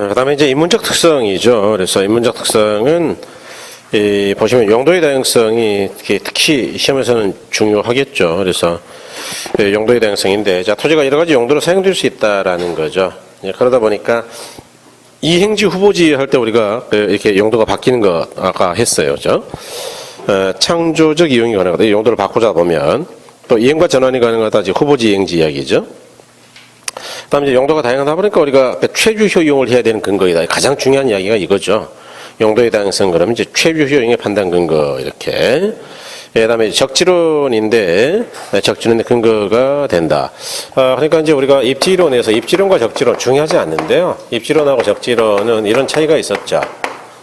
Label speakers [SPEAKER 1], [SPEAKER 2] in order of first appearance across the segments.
[SPEAKER 1] 그다음에 이제 인문적 특성이죠. 그래서 인문적 특성은 보시면 용도의 다양성이 특히 시험에서는 중요하겠죠. 그래서 용도의 다양성인데, 자, 토지가 여러 가지 용도로 사용될 수 있다라는 거죠. 그러다 보니까 이행지 후보지 할 때 우리가 이렇게 용도가 바뀌는 거 아까 했어요. 그죠? 창조적 이용이 가능하다. 이 용도를 바꾸자 보면 또 이행과 전환이 가능하다. 이제 후보지 이행지 이야기죠. 그다음에 이제 용도가 다양하다 보니까 우리가 최주 효용을 해야 되는 근거이다. 가장 중요한 이야기가 이거죠. 용도의 다양성 그러면 이제 최주 효용의 판단 근거 이렇게. 그다음에 적지론인데 적지론의 근거가 된다. 그러니까 이제 우리가 입지론에서 입지론과 적지론 중요하지 않는데요. 입지론하고 적지론은 이런 차이가 있었죠.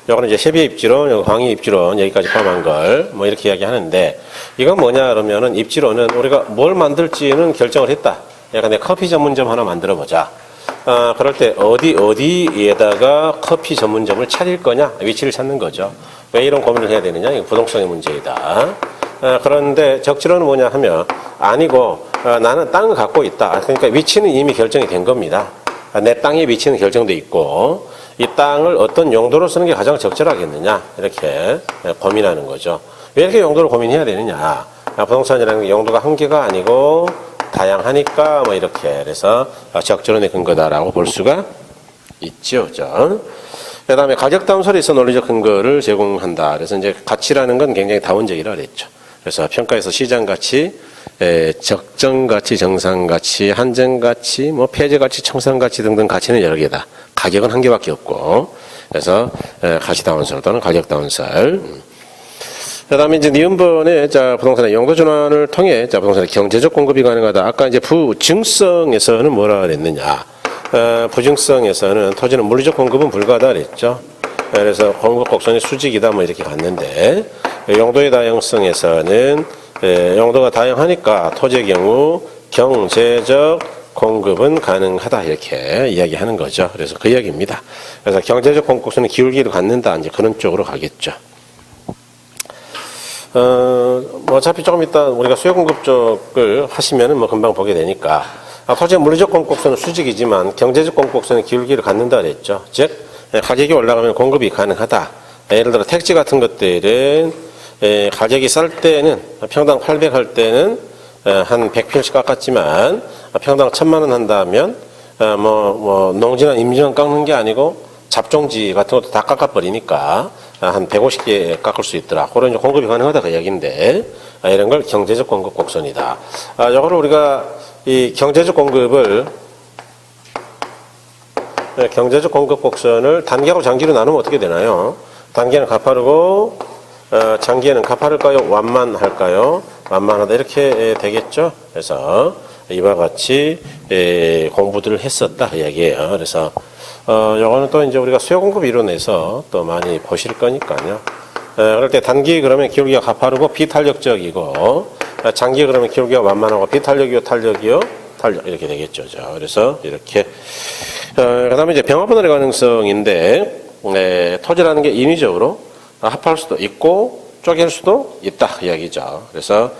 [SPEAKER 1] 요거는 이제 세비의 입지론, 광의 입지론 여기까지 포함한 걸 뭐 이렇게 이야기하는데, 이건 뭐냐 그러면은 입지론은 우리가 뭘 만들지는 결정을 했다. 약간 내 커피 전문점 하나 만들어 보자. 그럴 때 어디에다가 커피 전문점을 차릴 거냐, 위치를 찾는 거죠. 왜 이런 고민을 해야 되느냐, 이거 부동성의 문제이다. 그런데 적지론은 뭐냐 하면 아니고 나는 땅을 갖고 있다. 그러니까 위치는 이미 결정이 된 겁니다. 내 땅의 위치는 결정돼 있고 이 땅을 어떤 용도로 쓰는 게 가장 적절하겠느냐, 이렇게 고민하는 거죠. 왜 이렇게 용도를 고민해야 되느냐. 부동산이라는 게 용도가 한 개가 아니고 다양하니까 뭐 이렇게. 그래서 적절론의 근거다라고 볼 수가 있죠. 그 다음에 가격 다운설에서 논리적 근거를 제공한다. 그래서 이제 가치라는 건 굉장히 다원적이라 그랬죠. 그래서 평가에서 시장가치, 적정가치, 정상가치, 한정가치, 뭐 폐쇄가치, 청산가치 등등 가치는 여러 개다. 가격은 한 개밖에 없고. 그래서 가치 다운설 또는 가격 다운설. 그 다음에 이제 니은번에 자, 부동산의 용도 전환을 통해 자, 부동산의 경제적 공급이 가능하다. 아까 이제 부증성에서는 뭐라 그랬느냐. 부증성에서는 토지는 물리적 공급은 불가하다 그랬죠. 그래서 공급 곡선이 수직이다 뭐 이렇게 갔는데, 용도의 다양성에서는 용도가 다양하니까 토지의 경우 경제적 공급은 가능하다 이렇게 이야기하는 거죠. 그래서 그 이야기입니다. 그래서 경제적 공급 곡선이 기울기를 갖는다 이제 그런 쪽으로 가겠죠. 뭐 어차피 조금 이따 우리가 수요 공급 쪽을 하시면은 뭐 금방 보게 되니까, 토지의 물리적 공급 곡선은 수직이지만 경제적 공급 곡선은 기울기를 갖는다 그랬죠. 즉 가격이 올라가면 공급이 가능하다. 예를 들어 택지 같은 것들은 가격이 쌀 때는 평당 800 할 때는 한 100평씩 깎았지만 평당 1000만 원 한다면 뭐 농지나 임지만 깎는 게 아니고 잡종지 같은 것도 다 깎아버리니까 한 150개 깎을 수 있더라. 그런 공급이 가능하다 그 이야기인데, 이런 걸 경제적 공급 곡선이다. 이거를 우리가 이 경제적 공급 곡선을 단기하고 장기로 나누면 어떻게 되나요? 단기에는 가파르고 장기에는 가파를까요? 완만할까요? 완만하다 이렇게 되겠죠. 그래서 이와 같이 공부들을 했었다 그 이야기예요. 그래서 요거는 또 이제 우리가 수요 공급 이론에서 또 많이 보실 거니까요. 그럴 때 단기 그러면 기울기가 가파르고 비탄력적이고, 장기 그러면 기울기가 완만하고 비탄력이요, 탄력 이렇게 되겠죠. 그래서 이렇게 그다음에 이제 병합 분할의 가능성인데, 토지라는 게 인위적으로 합할 수도 있고 쪼갤 수도 있다 이야기죠. 그래서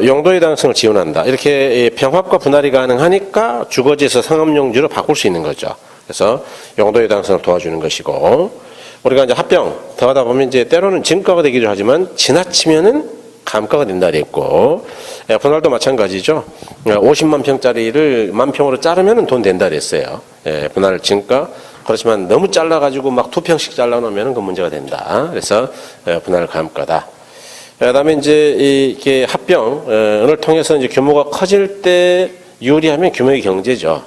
[SPEAKER 1] 용도의 다양성을 지원한다. 이렇게 병합과 분할이 가능하니까 주거지에서 상업용지로 바꿀 수 있는 거죠. 그래서 용도의 다양성을 도와주는 것이고, 우리가 이제 합병 더하다 보면 이제 때로는 진가가 되기도 하지만 지나치면은 감가가 된다 그랬고, 분할도 마찬가지죠. 50만 평짜리를 10,000평으로 자르면은 돈 된다 그랬어요. 분할 진가. 그렇지만 너무 잘라가지고 막 2평씩 잘라놓으면 그 문제가 된다. 그래서 분할 감가다. 그다음에 이제 이게 합병을 통해서 이제 규모가 커질 때 유리하면 규모의 경제죠.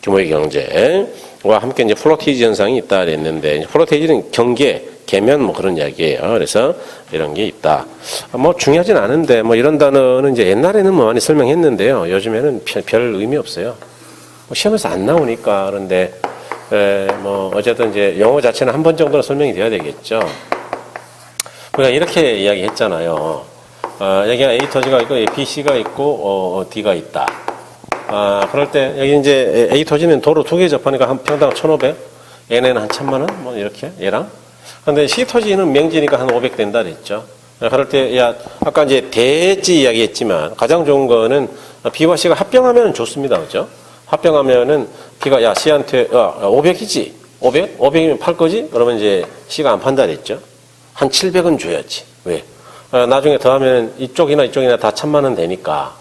[SPEAKER 1] 규모의 경제와 함께 이제 플로티지 현상이 있다 그랬는데, 플로티지는 경계, 계면 뭐 그런 이야기예요. 그래서 이런 게 있다. 뭐 중요하진 않은데 뭐 이런 단어는 이제 옛날에는 뭐 많이 설명했는데요. 요즘에는 별 의미 없어요. 뭐 시험에서 안 나오니까. 그런데 뭐 어쨌든 이제 영어 자체는 한 번 정도는 설명이 돼야 되겠죠. 우리가 이렇게 이야기했잖아요. 여기가 A 토지가 있고 B, C가 있고 D가 있다. 그럴 때 여기 이제 A 토지는 도로 2개 접하니까 한 평당 1,500, 얘네는 한 1,000만 원, 뭐 이렇게 얘랑. 근데 C 토지는 명지니까 한 500 된다 그랬죠. 그럴 때 야 아까 이제 대지 이야기했지만 가장 좋은 거는 B와 C가 합병하면 좋습니다, 그죠? 합병하면은 B가 야 C한테 500이지 500이면 팔 거지? 그러면 이제 C가 안 판다 그랬죠. 한 700은 줘야지. 왜? 나중에 더하면 이쪽이나 다 1000만 원 되니까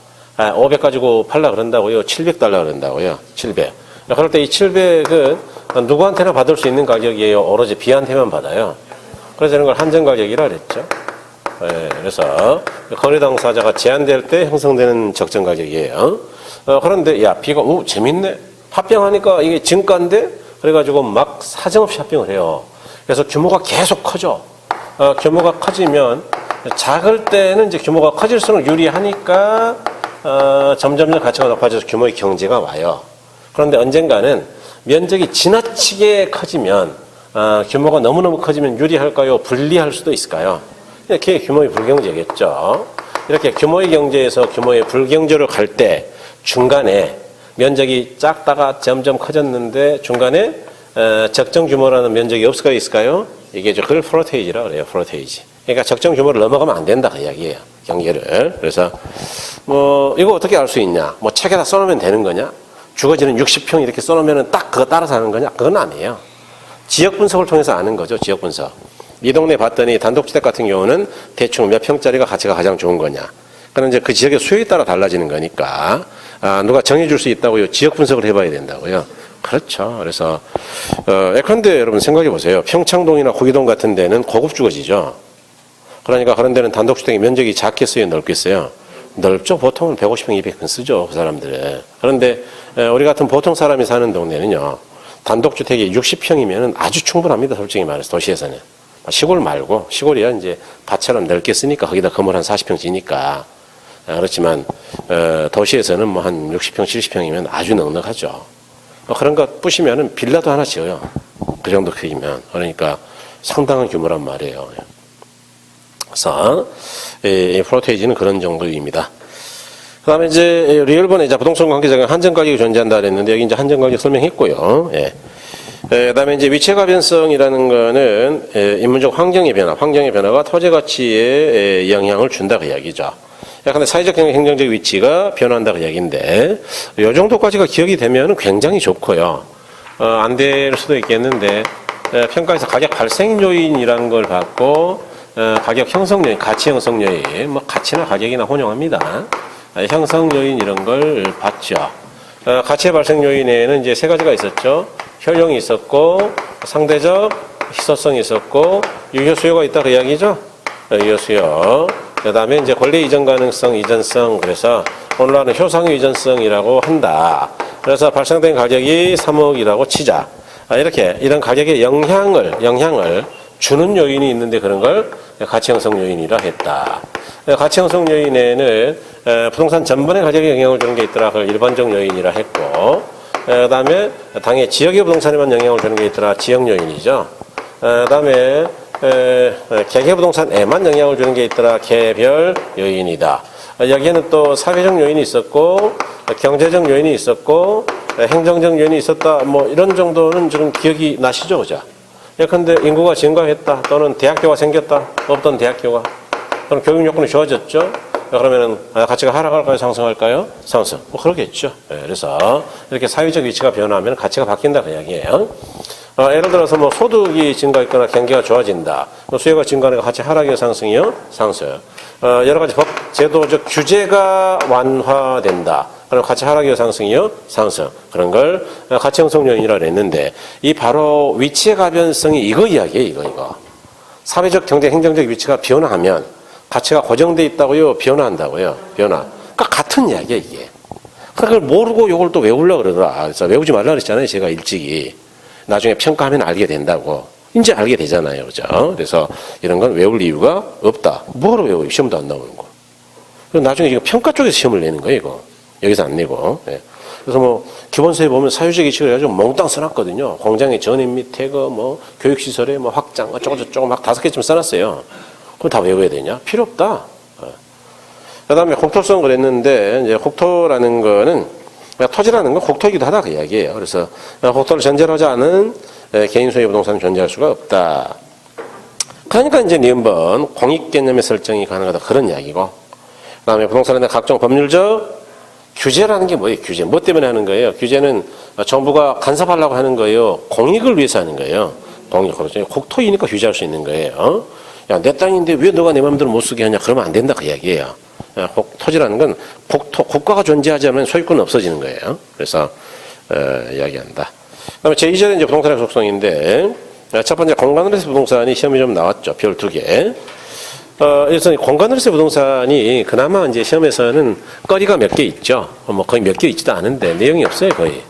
[SPEAKER 1] 500 가지고 팔라 그런다고요. 700 달라 그런다고요. 700. 그럴 때 이 700은 누구한테나 받을 수 있는 가격이에요. 오로지 B한테만 받아요. 그래서 이런 걸 한정 가격이라 그랬죠. 그래서 거래 당사자가 제한될 때 형성되는 적정 가격이에요. 그런데 야 B가 재밌네. 합병하니까 이게 증가인데 그래가지고 막 사정없이 합병을 해요. 그래서 규모가 계속 커져. 규모가 커지면 작을 때는 이제 규모가 커질수록 유리하니까 점점 가치가 높아져서 규모의 경제가 와요. 그런데 언젠가는 면적이 지나치게 커지면 규모가 너무너무 커지면 유리할까요? 불리할 수도 있을까요? 이렇게 규모의 불경제겠죠. 이렇게 규모의 경제에서 규모의 불경제로 갈 때 중간에 면적이 작다가 점점 커졌는데 중간에 적정 규모라는 면적이 없을까요? 있을까요? 이게 그걸 프로테이지라 그래요. 프로테이지. 그러니까 적정 규모를 넘어가면 안 된다 그 이야기예요. 경계를. 그래서 이거 어떻게 알 수 있냐? 책에다 써놓으면 되는 거냐? 주거지는 60평 이렇게 써놓으면 딱 그거 따라서 하는 거냐? 그건 아니에요. 지역 분석을 통해서 아는 거죠. 지역 분석. 이 동네 봤더니 단독주택 같은 경우는 대충 몇 평짜리가 가치가 가장 좋은 거냐? 그럼 이제 그 지역의 수요에 따라 달라지는 거니까 누가 정해줄 수 있다고요? 지역 분석을 해봐야 된다고요. 그렇죠. 그래서 예컨대 여러분 생각해 보세요. 평창동이나 고기동 같은 데는 고급 주거지죠. 그러니까 그런 데는 단독주택의 면적이 작겠어요, 넓겠어요? 넓죠. 보통은 150평, 200평 쓰죠, 그 사람들은. 그런데 우리 같은 보통 사람이 사는 동네는요, 단독주택이 60평이면 아주 충분합니다, 솔직히 말해서 도시에서는. 시골 말고 시골이야 이제 밭처럼 넓게 쓰니까 거기다 건물 한 40평 지니까 그렇지만 도시에서는 뭐 한 60평, 70평이면 아주 넉넉하죠. 그런 거 부시면은 빌라도 하나 지어요. 그 정도 크기면. 그러니까 상당한 규모란 말이에요. 그래서 이 프로테이지는 그런 정도입니다. 그다음에 이제 리얼번에 부동산 관계자가 한정 가격이 존재한다 그랬는데 여기 이제 한정 가격 설명했고요. 그다음에 이제 위치 가변성이라는 거는 인문적 환경의 변화가 토지 가치에 영향을 준다 그 이야기죠. 근데 사회적 행정적 위치가 변화한다 그 이야기인데 이 정도까지가 기억이 되면 굉장히 좋고요. 안 될 수도 있겠는데 평가에서 가격 발생 요인이라는 걸 받고 가격 형성 요인, 가치 형성 요인, 가치나 가격이나 혼용합니다. 형성 요인 이런 걸 봤죠. 가치 발생 요인에는 이제 세 가지가 있었죠. 효용이 있었고, 상대적 희소성이 있었고, 유효 수요가 있다 그 이야기죠. 유효 수요. 그 다음에 이제 권리 이전 가능성, 이전성. 그래서 오늘날은 효상유 이전성이라고 한다. 그래서 발생된 가격이 3억이라고 치자. 이렇게 이런 가격에 영향을 주는 요인이 있는데 그런 걸 가치 형성 요인이라 했다. 가치 형성 요인에는 부동산 전반의 가격에 영향을 주는 게 있더라. 그걸 일반적 요인이라 했고, 그 다음에 당의 지역의 부동산에만 영향을 주는 게 있더라. 지역 요인이죠. 그 다음에 개개 부동산에만 영향을 주는 게 있더라. 개별 요인이다. 여기에는 또 사회적 요인이 있었고, 경제적 요인이 있었고, 행정적 요인이 있었다. 이런 정도는 지금 기억이 나시죠, 그죠? 예컨대 인구가 증가했다. 또는 대학교가 생겼다. 없던 대학교가. 그럼 교육 요건이 좋아졌죠. 그러면은 가치가 하락할까요? 상승할까요? 상승. 그러겠죠. 그래서 이렇게 사회적 위치가 변화하면 가치가 바뀐다 그 이야기예요. 예를 들어서 소득이 증가했거나 경기가 좋아진다. 수요가 증가하니까 가치 하락이요, 상승이요? 상승. 여러 가지 법, 제도적 규제가 완화된다. 그럼 가치 하락이요, 상승이요? 상승. 그런 걸 가치 형성 요인이라고 했는데 이 바로 위치의 가변성이 이거 이야기예요, 이거. 사회적, 경제, 행정적 위치가 변화하면 가치가 고정돼 있다고요? 변화한다고요? 변화. 그러니까 같은 이야기예요, 이게. 그걸 모르고 이걸 또 외우려고 그러더라. 그래서 외우지 말라 그랬잖아요, 제가 일찍이. 나중에 평가하면 알게 된다고. 이제 알게 되잖아요, 그죠? 그래서 이런 건 외울 이유가 없다. 뭐하러 외워요? 시험도 안 나오는 거. 그럼 나중에 이거 평가 쪽에서 시험을 내는 거예요, 이거. 여기서 안 내고. 그래서 기본서에 보면 사유적 이익을 해가지고 몽땅 써놨거든요. 공장의 전입 및 태거, 교육시설의 확장, 어쩌고저쩌고 막 5개쯤 써놨어요. 그걸 다 외워야 되냐? 필요 없다. 그 다음에 국토성 그랬는데, 이제 국토라는 거는, 토지라는 건 국토이기도 하다 그 이야기예요. 그래서 국토를 전제로 하지 않은 개인 소유 부동산은 존재할 수가 없다. 그러니까 이제 니은번 공익 개념의 설정이 가능하다 그런 이야기고, 그 다음에 부동산에 대한 각종 법률적 규제라는 게 뭐예요? 규제. 뭐 때문에 하는 거예요? 규제는 정부가 간섭하려고 하는 거예요. 공익을 위해서 하는 거예요. 공익. 그렇죠. 국토이니까 규제할 수 있는 거예요. 야, 내 땅인데 왜 너가 내 마음대로 못 쓰게 하냐? 그러면 안 된다. 그 이야기예요. 토지라는 건 국가가 존재하지 않으면 소유권은 없어지는 거예요. 그래서, 이야기한다. 그 다음에 제2절은 이제 부동산의 속성인데, 첫 번째 공간으로서 부동산이 시험에 좀 나왔죠. 별 2개. 그래서 공간으로서 부동산이 그나마 이제 시험에서는 거리가 몇 개 있죠. 뭐 거의 몇 개 있지도 않은데 내용이 없어요, 거의.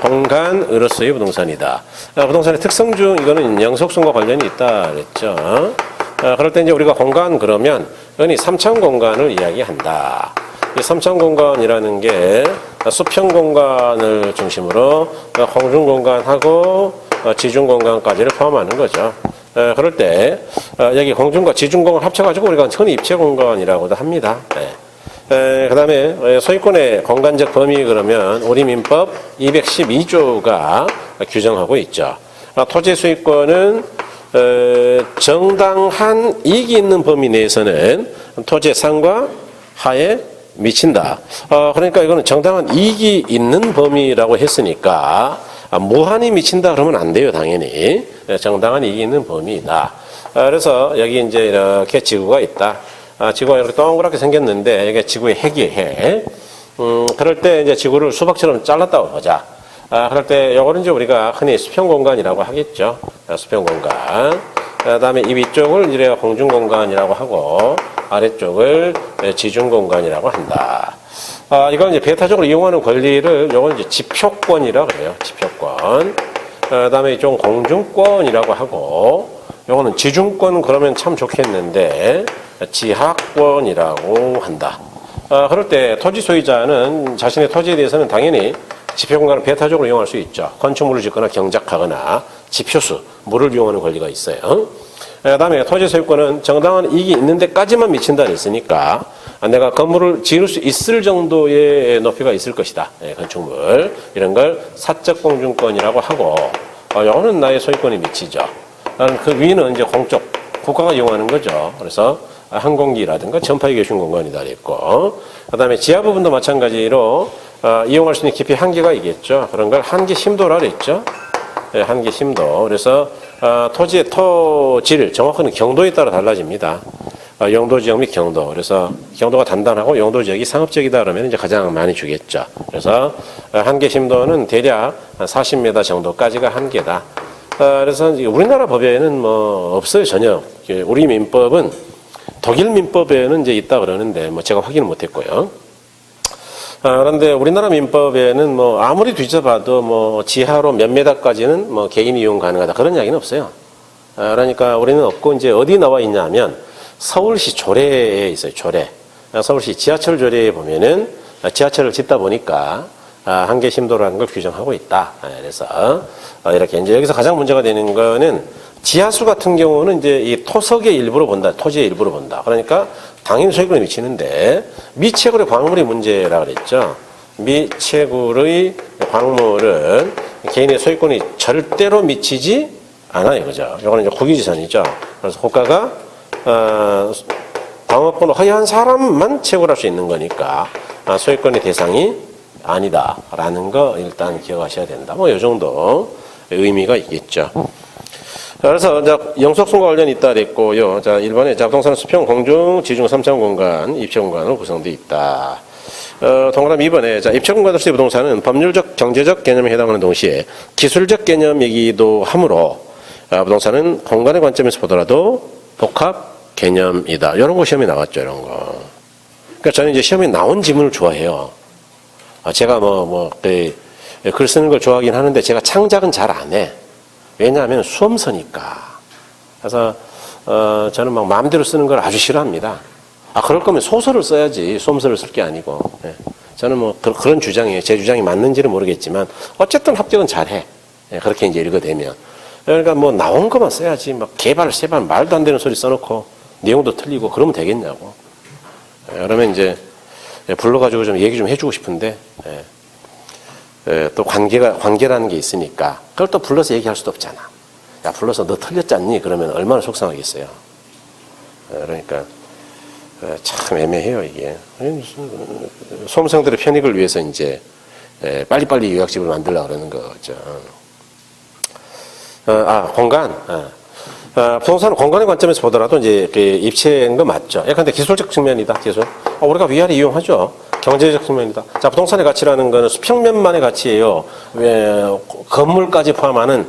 [SPEAKER 1] 공간으로서의 부동산이다. 부동산의 특성 중 이거는 영속성과 관련이 있다 그랬죠. 그럴 때 이제 우리가 공간 그러면 흔히 3차원 공간을 이야기한다. 이 3차원 공간이라는 게 수평 공간을 중심으로 공중 공간하고 지중 공간까지를 포함하는 거죠. 그럴 때 여기 공중과 지중 공간을 합쳐가지고 우리가 흔히 입체 공간이라고도 합니다. 그 다음에 소유권의 공간적 범위 그러면 우리 민법 212조가 규정하고 있죠. 토지 소유권은 정당한 이익이 있는 범위 내에서는 토지의 상과 하에 미친다. 그러니까 이거는 정당한 이익이 있는 범위라고 했으니까 무한히 미친다 그러면 안 돼요, 당연히. 정당한 이익이 있는 범위다. 그래서 여기 이제 이렇게 지구가 있다. 지구가 이렇게 동그랗게 생겼는데 이게 지구의 핵이에요, 핵. 그럴 때 이제 지구를 수박처럼 잘랐다고 보자. 그럴 때 요거는 이제 우리가 흔히 수평 공간이라고 하겠죠. 수평 공간. 그다음에 이 위쪽을 이래 공중 공간이라고 하고 아래쪽을 지중 공간이라고 한다. 이건 이제 배타적으로 이용하는 권리를 요건 이제 지표권이라고 그래요. 지표권. 그다음에 이쪽은 공중권이라고 하고 요거는 지중권 그러면 참 좋겠는데 지하권이라고 한다. 그럴 때 토지 소유자는 자신의 토지에 대해서는 당연히 지표공간을 배타적으로 이용할 수 있죠. 건축물을 짓거나 경작하거나 지표수, 물을 이용하는 권리가 있어요. 그 다음에 토지 소유권은 정당한 이익이 있는 데까지만 미친다 했으니까 내가 건물을 지을 수 있을 정도의 높이가 있을 것이다. 건축물. 이런 걸 사적 공중권이라고 하고 이거는 나의 소유권이 미치죠. 그 위는 이제 공적, 국가가 이용하는 거죠. 그래서 항공기라든가 전파기 교신 공간이다 그랬고 그 다음에 지하 부분도 마찬가지로 이용할 수 있는 깊이 한계가 있겠죠. 그런 걸 한계 심도라 그랬죠. 한계 심도. 그래서 토지의 토질, 정확한 경도에 따라 달라집니다. 용도 지역 및 경도. 그래서 경도가 단단하고 용도 지역이 상업적이다 그러면 이제 가장 많이 주겠죠. 그래서 한계 심도는 대략 40m 정도까지가 한계다. 그래서 우리나라 법에는 뭐 없어요, 전혀. 우리 민법은 독일 민법에는 이제 있다 그러는데 뭐 제가 확인을 못했고요. 그런데 우리나라 민법에는 뭐 아무리 뒤져봐도 뭐 지하로 몇 메다까지는 뭐 개인 이용 가능하다 그런 이야기는 없어요. 그러니까 우리는 없고 이제 어디 나와 있냐면 서울시 조례에 있어요. 조례. 서울시 지하철 조례에 보면은 지하철을 짓다 보니까 한계 심도라는 걸 규정하고 있다. 그래서 이렇게 이제 여기서 가장 문제가 되는 거는 지하수 같은 경우는 이제 이 토석의 일부로 본다. 토지의 일부로 본다. 그러니까 당연히 소유권에 미치는데 미채굴의 광물이 문제라 그랬죠. 미채굴의 광물은 개인의 소유권이 절대로 미치지 않아요. 그죠? 이거는 이제 국유지산이죠. 그래서 국가가 광업권을 허용한 사람만 채굴할 수 있는 거니까 소유권의 대상이 아니다라는 거 일단 기억하셔야 된다. 뭐 이 정도 의미가 있겠죠. 그래서 영속성과 관련이 있다 그랬고요. 자, 1번에 부동산은 수평, 공중, 지중 3차원 공간, 입체 공간으로 구성되어 있다. 동그라미 2번에 입체 공간으로서의 부동산은 법률적, 경제적 개념에 해당하는 동시에 기술적 개념이기도 하므로 부동산은 공간의 관점에서 보더라도 복합 개념이다. 이런 거 시험에 나왔죠. 이런 거. 그러니까 저는 이제 시험에 나온 지문을 좋아해요. 제가 글 쓰는 걸 좋아하긴 하는데 제가 창작은 잘 안 해. 왜냐하면 수험서니까. 그래서 저는 막 마음대로 쓰는 걸 아주 싫어합니다. 그럴 거면 소설을 써야지 수험서를 쓸 게 아니고. 저는 뭐 그런 주장이에요. 제 주장이 맞는지는 모르겠지만 어쨌든 합격은 잘해. 그렇게 이제 읽어대면. 그러니까 뭐 나온 것만 써야지 막 개발 세발 말도 안 되는 소리 써놓고 내용도 틀리고 그러면 되겠냐고. 그러면 이제 불러가지고 좀 얘기 좀 해주고 싶은데 또 관계라는 게 있으니까 그걸 또 불러서 얘기할 수도 없잖아. 야, 불러서 너 틀렸잖니? 그러면 얼마나 속상하겠어요. 그러니까 참 애매해요, 이게. 수험생들의 편익을 위해서 이제 빨리빨리 요약집을 만들려고 그러는 거죠. 공간. 부동산은 공간의 관점에서 보더라도 이제 그 입체인 거 맞죠. 근데 기술적 측면이다, 기술. 우리가 위아래 이용하죠. 경제적 측면이다. 자, 부동산의 가치라는 거는 수평면만의 가치예요. 건물까지 포함하는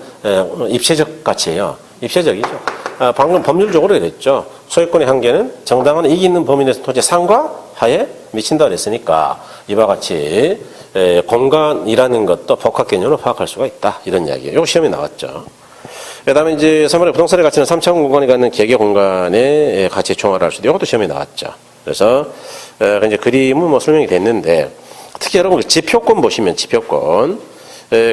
[SPEAKER 1] 입체적 가치예요. 입체적이죠. 방금 법률적으로 그랬죠. 소유권의 한계는 정당한 이익이 있는 범위 내에서 토지의 상과 하에 미친다 그랬으니까 이와 같이 공간이라는 것도 복합 개념으로 파악할 수가 있다. 이런 이야기예요. 이거 시험에 나왔죠. 그 다음에 이제 3번에 부동산의 가치는 3차원 공간이 갖는 개개 공간의 가치에 총괄할 수 있다. 이것도 시험에 나왔죠. 그래서 이제 그림은 뭐 설명이 됐는데 특히 여러분 지표권 보시면 지표권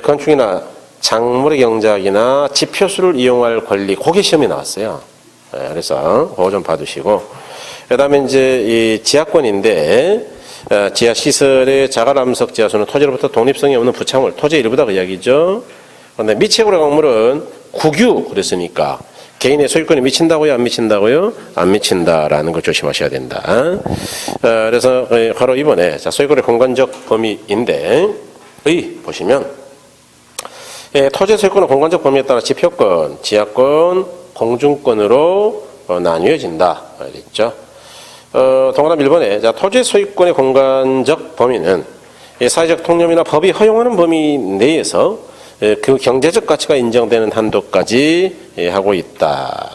[SPEAKER 1] 건축이나 작물의 경작이나 지표수를 이용할 권리 그게 시험에 나왔어요. 그래서 그거 좀 봐두시고 그 다음에 이제 이 지하권인데 지하 시설의 자가람석 지하수는 토지로부터 독립성이 없는 부착물 토지의 일부다 그 이야기죠. 그런데 미채굴의 광물은 국유 그랬으니까 개인의 소유권에 미친다고요? 안 미친다고요? 안 미친다라는 걸 조심하셔야 된다. 그래서 바로 이번에 소유권의 공간적 범위인데 보시면 토지 소유권의 공간적 범위에 따라 지표권, 지하권, 공중권으로 나뉘어진다. 그랬죠. 동그라미 1번에 토지 소유권의 공간적 범위는 사회적 통념이나 법이 허용하는 범위 내에서 그 경제적 가치가 인정되는 한도까지 하고 있다.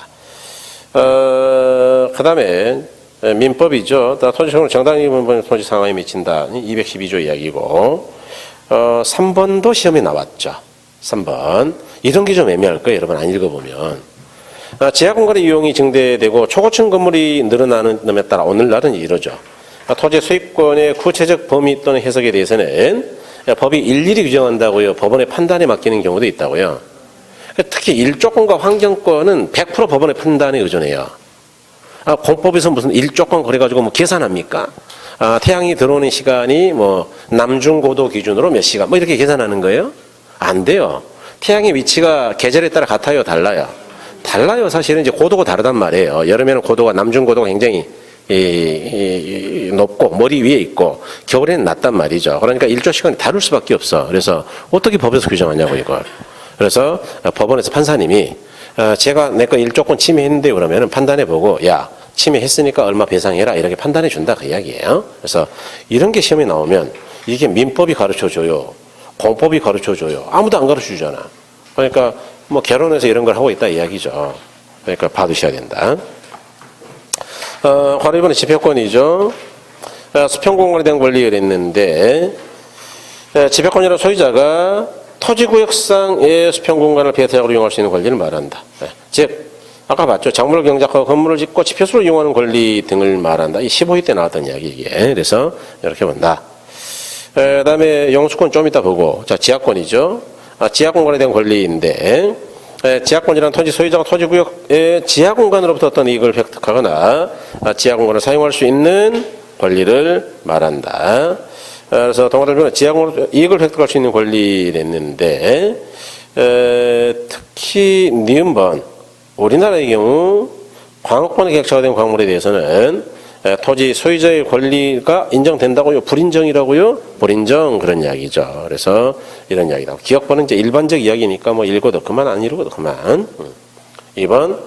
[SPEAKER 1] 그 다음에 민법이죠. 토지소유권 정당히 분분 토지 상황에 미친다. 212조 이야기고 3번도 시험에 나왔죠. 3번. 이런 게 좀 애매할 거예요. 여러분 안 읽어보면. 지하공간의 이용이 증대되고 초고층 건물이 늘어나는 점에 따라 오늘날은 이러죠. 토지 소유권의 구체적 범위 또는 해석에 대해서는 법이 일일이 규정한다고요. 법원의 판단에 맡기는 경우도 있다고요. 특히 일조권과 환경권은 100% 법원의 판단에 의존해요. 공법에서 무슨 일조권 그래가지고 뭐 계산합니까? 태양이 들어오는 시간이 뭐 남중고도 기준으로 몇 시간 뭐 이렇게 계산하는 거예요? 안 돼요. 태양의 위치가 계절에 따라 같아요? 달라요? 달라요. 사실은 이제 고도가 다르단 말이에요. 여름에는 고도가 남중고도가 굉장히 높고 머리 위에 있고 겨울에는 낮단 말이죠. 그러니까 일조 시간이 다를 수밖에 없어. 그래서 어떻게 법에서 규정하냐고 이걸. 그래서 법원에서 판사님이 제가 내 거 일조권 침해했는데 그러면은 판단해보고 야 침해했으니까 얼마 배상해라 이렇게 판단해준다 그 이야기예요. 그래서 이런 게 시험에 나오면 이게 민법이 가르쳐줘요. 공법이 가르쳐줘요. 아무도 안 가르쳐주잖아. 그러니까 뭐 결혼해서 이런 걸 하고 있다 이야기죠. 그러니까 봐두셔야 된다. 바로 이번에 지표권이죠. 수평공간에 대한 권리를 했는데 지표권이라는 소유자가 토지구역상의 수평공간을 배타적으로 이용할 수 있는 권리를 말한다. 즉 아까 봤죠. 작물을 경작하고 건물을 짓고 지표수를 이용하는 권리 등을 말한다. 이 15회 때 나왔던 이야기 이게. 그래서 이렇게 본다. 그 다음에 영수권 좀 이따 보고 자 지하권이죠. 지하공간에 대한 권리인데 지하권이란 토지 소유자가 토지구역의 지하공간으로부터 어떤 이익을 획득하거나 지하공간을 사용할 수 있는 권리를 말한다. 그래서 동아일보는 지하공간으로 이익을 획득할 수 있는 권리를 냈는데 특히 니은번 우리나라의 경우 광업권에 객차가 된 광물에 대해서는 토지 소유자의 권리가 인정된다고요? 불인정이라고요? 불인정 그런 이야기죠. 그래서 이런 이야기다. 기억번은 이제 일반적 이야기니까 뭐 읽어도 그만 안 읽어도 그만. 2번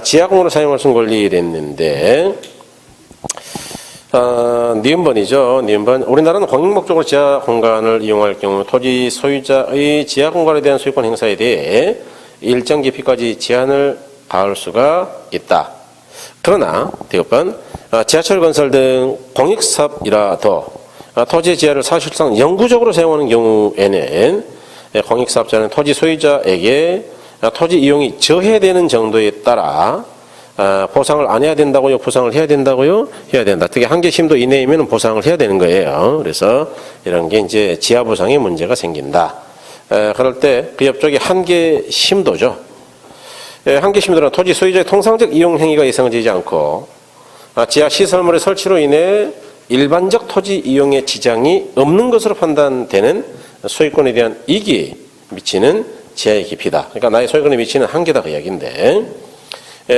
[SPEAKER 1] 지하공간을 사용할 수 있는 권리를 했는데 니은번이죠. 니은번 우리나라는 공익 목적으로 지하공간을 이용할 경우 토지 소유자의 지하공간에 대한 소유권 행사에 대해 일정 깊이까지 제한을 가할 수가 있다. 그러나 대업번 지하철 건설 등 공익사업이라도 토지 지하를 사실상 영구적으로 사용하는 경우에는 공익사업자는 토지 소유자에게 토지 이용이 저해되는 정도에 따라 보상을 안 해야 된다고요? 보상을 해야 된다고요? 해야 된다. 특히 한개 심도 이내이면 보상을 해야 되는 거예요. 그래서 이런 게 이제 지하 보상에 문제가 생긴다. 그럴 때 그 옆쪽에 한개 심도죠. 한개 심도는 토지 소유자의 통상적 이용 행위가 예상되지 않고 지하 시설물의 설치로 인해 일반적 토지 이용에 지장이 없는 것으로 판단되는 소유권에 대한 이익이 미치는 지하의 깊이다. 그러니까 나의 소유권에 미치는 한계다 그 이야기인데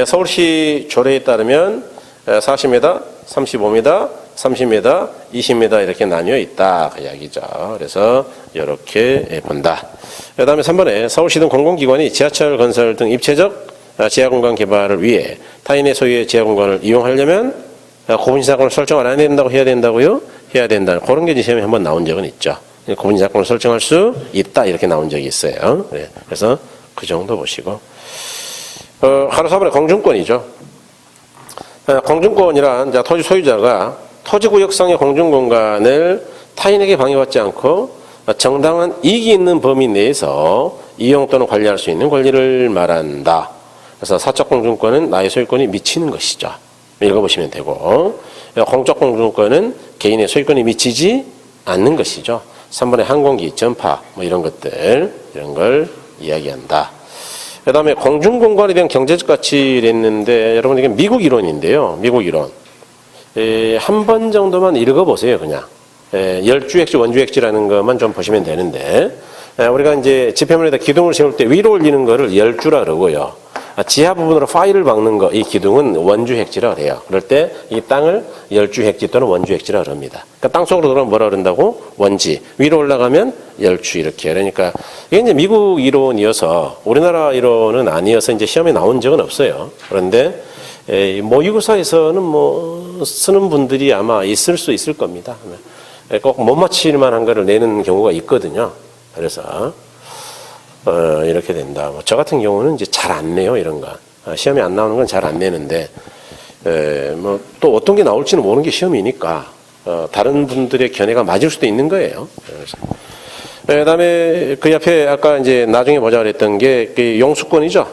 [SPEAKER 1] 서울시 조례에 따르면 40m, 35m, 30m, 20m 이렇게 나뉘어 있다 그 이야기죠. 그래서 이렇게 본다. 그 다음에 3번에 서울시 등 공공기관이 지하철 건설 등 입체적 지하공간 개발을 위해 타인의 소유의 지하공간을 이용하려면 고분지사건을 설정을 안 해야 된다고 해야 된다고요? 해야 된다. 그런 게 시험에 한번 나온 적은 있죠. 고분지사건을 설정할 수 있다 이렇게 나온 적이 있어요. 그래서 그 정도 보시고 하루 4번에 공중권이죠. 공중권이란 토지 소유자가 토지구역상의 공중공간을 타인에게 방해받지 않고 정당한 이익이 있는 범위 내에서 이용 또는 관리할 수 있는 권리를 말한다. 그래서 사적 공중권은 나의 소유권이 미치는 것이죠. 읽어보시면 되고 공적 공중권은 개인의 소유권이 미치지 않는 것이죠. 3번에 항공기, 전파 뭐 이런 것들 이런 걸 이야기한다. 그 다음에 공중공간에 대한 경제적 가치를 했는데 여러분 이게 미국 이론인데요. 미국 이론. 한 번 정도만 읽어보세요. 그냥. 열주획지, 원주획지라는 것만 좀 보시면 되는데 우리가 이제 지표면에다 기둥을 세울 때 위로 올리는 거를 열주라 그러고요. 지하 부분으로 파일을 박는 거, 이 기둥은 원주획지라 그래요. 그럴 때 이 땅을 열주획지 또는 원주획지라 그럽니다. 그러니까 땅 속으로 들어가면 뭐라 그런다고? 원지. 위로 올라가면 열주 이렇게. 그러니까 이게 이제 미국 이론이어서 우리나라 이론은 아니어서 이제 시험에 나온 적은 없어요. 그런데 모의고사에서는 뭐 쓰는 분들이 아마 있을 수 있을 겁니다. 꼭 못 맞힐 만한 거를 내는 경우가 있거든요. 그래서 이렇게 된다. 저 같은 경우는 이제 잘 안 내요, 이런 거. 시험에 안 나오는 건 잘 안 내는데, 뭐 또 어떤 게 나올지는 모르는 게 시험이니까, 다른 분들의 견해가 맞을 수도 있는 거예요. 그 다음에 그 옆에 아까 이제 나중에 보자 그랬던 게 용수권이죠.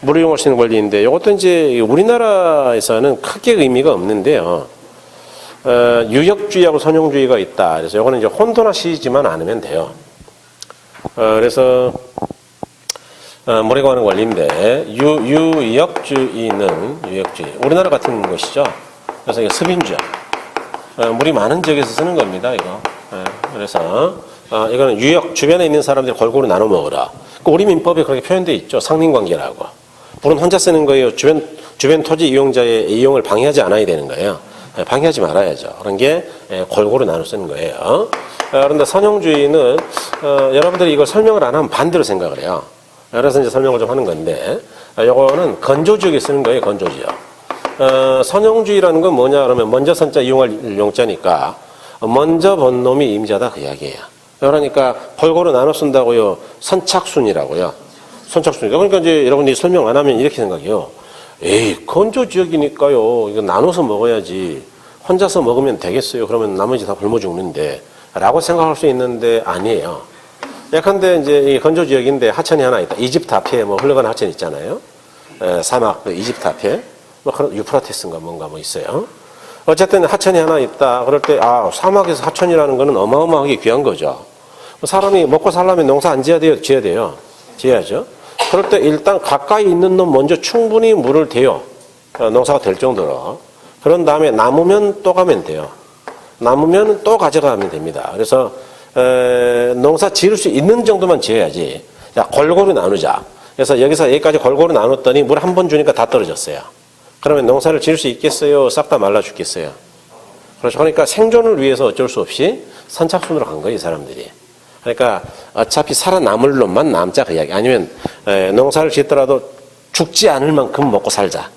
[SPEAKER 1] 물을 이용할 수 있는 권리인데, 이것도 이제 우리나라에서는 크게 의미가 없는데요. 유역주의하고 선용주의가 있다. 그래서 이거는 이제 혼돈하시지만 않으면 돼요. 그래서 물에 관한 권리인데 유역주의는 유역주의 우리나라 같은 것이죠. 그래서 이게 습인주의 물이 많은 지역에서 쓰는 겁니다. 이거. 그래서 이거는 유역 주변에 있는 사람들이 골고루 나눠 먹으라. 우리 민법에 그렇게 표현되어 있죠. 상린관계라고. 물은 혼자 쓰는 거예요. 주변 토지 이용자의 이용을 방해하지 않아야 되는 거예요. 방해하지 말아야죠. 그런 게 골고루 나눠 쓰는 거예요. 그런데 선용주의는 여러분들이 이걸 설명을 안 하면 반대로 생각을 해요. 그래서 이제 설명을 좀 하는 건데 요거는 건조지역에 쓰는 거예요. 건조지역. 선용주의라는 건 뭐냐 그러면 먼저 선자 이용할 용자니까 먼저 본 놈이 임자다 그 이야기예요. 그러니까 골고루 나눠 쓴다고요. 선착순이라고요. 선착순. 그러니까 이제 여러분들이 설명 안 하면 이렇게 생각해요. 에이, 건조지역이니까요. 이거 나눠서 먹어야지. 혼자서 먹으면 되겠어요. 그러면 나머지 다 굶어 죽는데. 라고 생각할 수 있는데 아니에요. 예컨대 이제 이 건조지역인데 하천이 하나 있다. 이집트 앞에 뭐 흘러가는 하천 있잖아요. 사막, 이집트 앞에. 뭐 유프라테스인가 뭔가 뭐 있어요. 어쨌든 하천이 하나 있다. 그럴 때, 사막에서 하천이라는 거는 어마어마하게 귀한 거죠. 사람이 먹고 살려면 농사 안 지어야 돼요? 지어야 돼요? 지어야죠. 그럴 때 일단 가까이 있는 놈 먼저 충분히 물을 대요. 농사가 될 정도로. 그런 다음에 남으면 또 가면 돼요. 남으면 또 가져가면 됩니다. 그래서 농사 지을 수 있는 정도만 지어야지. 자, 골고루 나누자. 그래서 여기까지 골고루 나눴더니 물 한 번 주니까 다 떨어졌어요. 그러면 농사를 지을 수 있겠어요? 싹 다 말라 죽겠어요? 그렇죠. 그러니까 생존을 위해서 어쩔 수 없이 선착순으로 간 거예요, 이 사람들이. 그러니까 어차피 살아남을 놈만 남자 그 이야기. 아니면 농사를 짓더라도 죽지 않을 만큼 먹고 살자.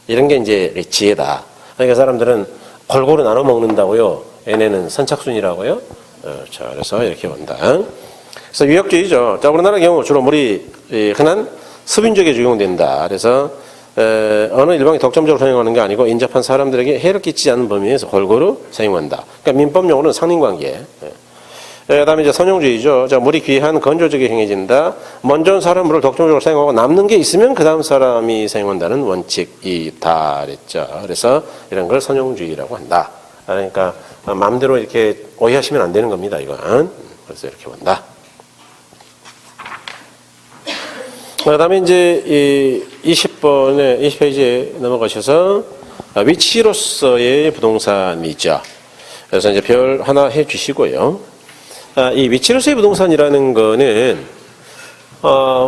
[SPEAKER 1] 이런 게 이제 지혜다. 그러니까 사람들은 골고루 나눠 먹는다고요. 얘네는 선착순이라고요. 자, 그래서 이렇게 본다. 그래서 유역주의죠. 자, 우리나라 경우 주로 물이 흔한 습인적에 적용된다. 그래서 어느 일방이 독점적으로 사용하는 게 아니고 인접한 사람들에게 해를 끼치지 않는 범위에서 골고루 사용한다. 그러니까 민법용어는 상린관계. 그다음에 이제 선용주의죠. 자, 물이 귀한 건조지역에 행해진다. 먼저 온 사람 물을 독점적으로 사용하고 남는 게 있으면 그 다음 사람이 사용한다는 원칙이다 그랬죠. 그래서 이런 걸 선용주의라고 한다. 그러니까 마음대로 이렇게 오해하시면 안 되는 겁니다. 이건. 그래서 이렇게 본다. 그다음에 이제 20페이지에 넘어가셔서 위치로서의 부동산이죠. 그래서 이제 별 하나 해 주시고요. 이 위치로서의 부동산이라는 거는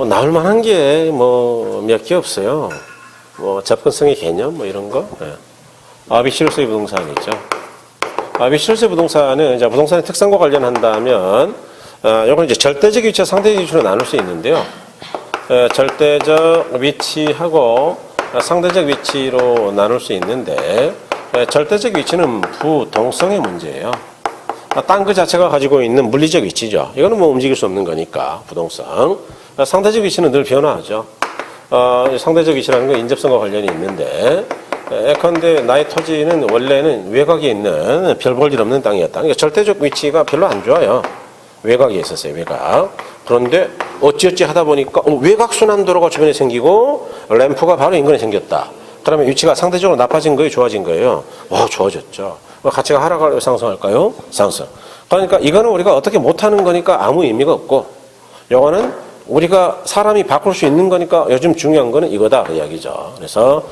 [SPEAKER 1] 나올 만한 게 뭐 몇 개 없어요. 뭐 접근성의 개념 뭐 이런 거. 비실효소의 부동산이죠. 비실효소의 부동산은 이제 부동산의 특성과 관련한다면, 요건 이제 절대적 위치와 상대적 위치로 나눌 수 있는데요. 절대적 위치하고 상대적 위치로 나눌 수 있는데, 절대적 위치는 부동성의 문제예요. 땅 그 자체가 가지고 있는 물리적 위치죠. 이거는 뭐 움직일 수 없는 거니까 부동성. 상대적 위치는 늘 변화하죠. 상대적 위치라는 건 인접성과 관련이 있는데, 예컨대 나의 토지는 원래는 외곽에 있는 별 볼 일 없는 땅이었다. 그러니까 절대적 위치가 별로 안 좋아요. 외곽에 있었어요, 외곽. 그런데 어찌어찌 하다 보니까 외곽 순환도로가 주변에 생기고 램프가 바로 인근에 생겼다. 그러면 위치가 상대적으로 나빠진 거예요, 좋아진 거예요? 좋아졌죠. 가치가 하락할까요, 상승할까요? 상승. 그러니까 이거는 우리가 어떻게 못하는 거니까 아무 의미가 없고, 요거는 우리가 사람이 바꿀 수 있는 거니까 요즘 중요한 거는 이거다, 그 이야기죠. 그래서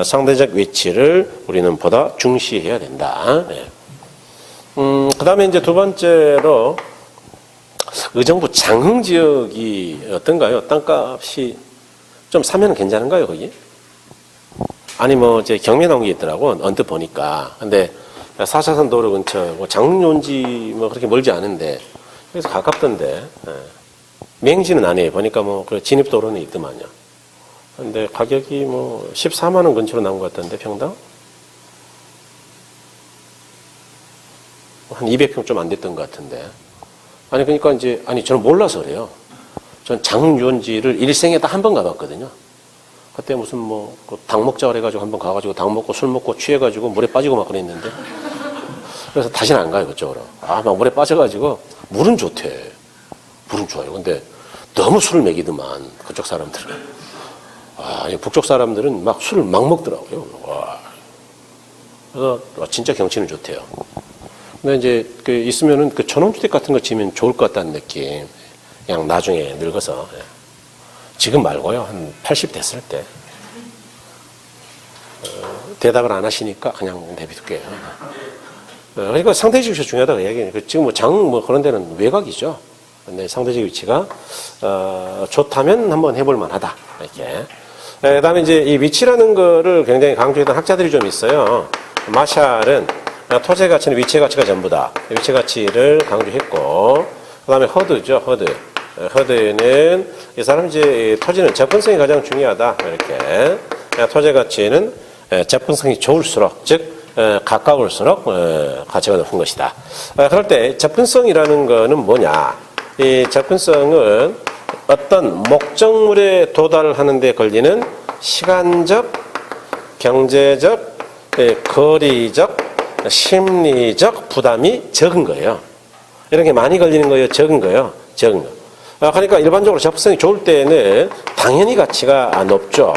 [SPEAKER 1] 상대적 위치를 우리는 보다 중시해야 된다. 네. 그 다음에 이제 두 번째로 의정부 장흥 지역이 어떤가요? 땅값이 좀 사면 괜찮은가요, 거기? 아니, 제 경매 나온 게 있더라고, 언뜻 보니까. 근데 4차선 도로 근처, 장흥 뭐 그렇게 멀지 않은데, 그래서 가깝던데, 맹지는 아니에요. 보니까 그 진입도로는 있더만요. 근데 가격이 14만원 근처로 나온 것 같던데, 평당? 한 200평 좀 안 됐던 것 같은데. 그러니까 저는 몰라서 그래요. 전 장유원지를 일생에 딱 한 번 가봤거든요. 그때 무슨 닭 먹자 그래가지고 한번 가가지고 닭 먹고 술 먹고 취해가지고 물에 빠지고 막 그랬는데. 그래서 다시는 안 가요, 그쪽으로. 막 물에 빠져가지고, 물은 좋대. 물은 좋아요. 근데 너무 술을 먹이더만, 그쪽 사람들은. 북쪽 사람들은 막 술을 막 먹더라고요. 와. 그래서 진짜 경치는 좋대요. 근데 이제 있으면은 전원주택 같은 거 지으면 좋을 것 같다는 느낌. 그냥 나중에 늙어서. 지금 말고요. 한 80 됐을 때. 대답을 안 하시니까 그냥 내비둘게요. 그러니까 상대적 위치가 중요하다고 이야기해요. 지금 장흥 그런 데는 외곽이죠. 근데 상대적 위치가 좋다면 한번 해볼 만하다. 이렇게. 그다음에 이제 이 위치라는 거를 굉장히 강조했던 학자들이 좀 있어요. 마샬은 토지의 가치는 위치의 가치가 전부다. 위치 가치를 강조했고, 그다음에 허드죠. 허드는 이 사람 이제 토지는 접근성이 가장 중요하다. 이렇게. 토지 가치는 접근성이 좋을수록, 즉 가까울수록 가치가 높은 것이다. 그럴 때 접근성이라는 거는 뭐냐? 이 접근성은 어떤 목적물에 도달하는 데 걸리는 시간적, 경제적, 거리적, 심리적 부담이 적은 거예요. 이렇게 많이 걸리는 거예요? 적은 거예요? 적은 거. 그러니까 일반적으로 접근성이 좋을 때는 당연히 가치가 높죠.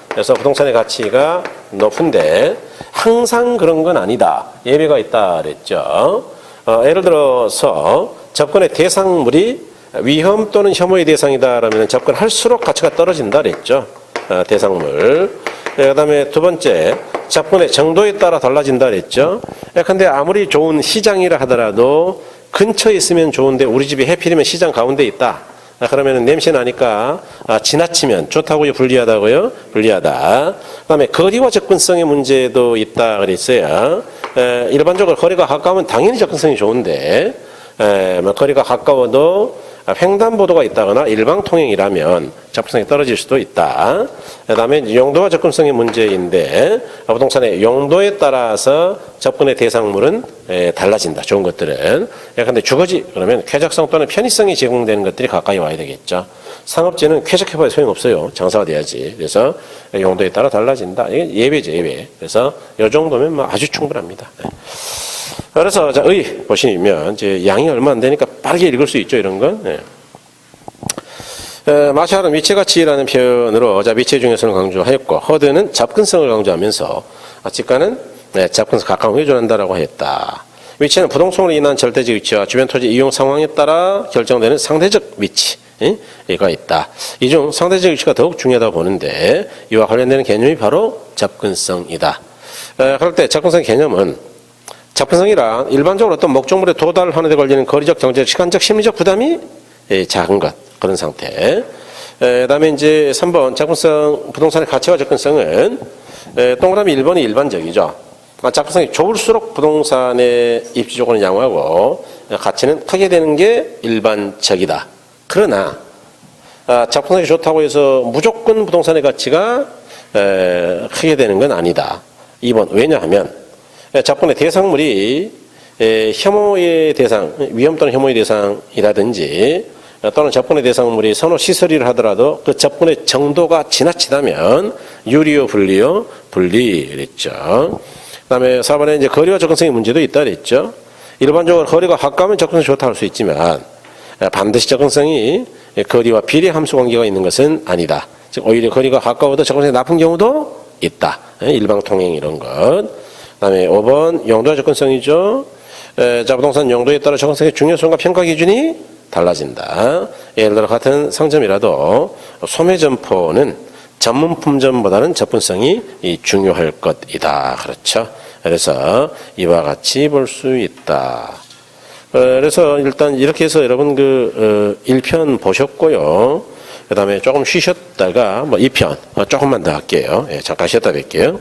[SPEAKER 1] 그래서 부동산의 가치가 높은데 항상 그런 건 아니다. 예외가 있다 그랬죠. 예를 들어서 접근의 대상물이 위험 또는 혐오의 대상이다 그러면 접근할수록 가치가 떨어진다 그랬죠. 대상물. 그 다음에 두 번째, 접근의 정도에 따라 달라진다 그랬죠. 근데 아무리 좋은 시장이라 하더라도 근처에 있으면 좋은데 우리 집이 해필이면 시장 가운데 있다. 그러면 냄새 나니까 지나치면 좋다고요, 불리하다고요? 불리하다. 그다음에 거리와 접근성의 문제도 있다 그랬어요. 일반적으로 거리가 가까우면 당연히 접근성이 좋은데 거리가 가까워도 횡단보도가 있다거나 일방통행이라면 접근성이 떨어질 수도 있다. 그다음에 용도와 접근성의 문제인데 부동산의 용도에 따라서 접근의 대상물은 달라진다. 좋은 것들은. 근데 주거지 그러면 쾌적성 또는 편의성이 제공되는 것들이 가까이 와야 되겠죠. 상업지는 쾌적해봐야 소용없어요. 장사가 돼야지. 그래서 용도에 따라 달라진다. 이게 예외죠, 예외. 그래서 이 정도면 아주 충분합니다. 그래서 보시면 이제 양이 얼마 안 되니까 빠르게 읽을 수 있죠, 이런 건. 마샬은 위치 가치라는 표현으로 위치 중요성을 강조하였고, 허드는 접근성을 강조하면서 직관은 접근성 가까운 회전한다라고 했다. 위치는 부동성으로 인한 절대적 위치와 주변 토지 이용 상황에 따라 결정되는 상대적 위치가 있다. 이 중 상대적 위치가 더욱 중요하다고 보는데 이와 관련되는 개념이 바로 접근성이다. 그럴 때 접근성 개념은 접근성이란 일반적으로 어떤 목적물에 도달하는 데 걸리는 거리적, 경제적, 시간적, 심리적 부담이 작은 것, 그런 상태. 그 다음에 이제 3번, 접근성, 부동산의 가치와 접근성은 동그라미 1번이 일반적이죠. 접근성이 좁을수록 부동산의 입지 조건은 양호하고 가치는 크게 되는 게 일반적이다. 그러나 접근성이 좋다고 해서 무조건 부동산의 가치가 크게 되는 건 아니다. 2번 왜냐하면 접근의 대상물이 혐오의 대상, 위험 또는 혐오의 대상이라든지 또는 접근의 대상물이 선호시설이라 하더라도 그 접근의 정도가 지나치다면 유리요 분리요 분리 그랬죠. 그다음에 4번에 이제 거리와 접근성의 문제도 있다 그랬죠. 일반적으로 거리가 가까우면 접근성이 좋다 할 수 있지만 반드시 접근성이 거리와 비례 함수 관계가 있는 것은 아니다. 즉 오히려 거리가 가까워도 접근성이 나쁜 경우도 있다. 일방 통행 이런 것. 그다음에 5번 용도와 접근성이죠. 자 부동산 용도에 따라 접근성의 중요성과 평가 기준이 달라진다. 예를 들어 같은 상점이라도 소매 점포는 전문 품점보다는 접근성이 중요할 것이다. 그렇죠. 그래서 이와 같이 볼 수 있다. 그래서 일단 이렇게 해서 여러분 1편 보셨고요. 그 다음에 조금 쉬셨다가 2편 조금만 더 할게요. 잠깐 쉬었다 뵐게요.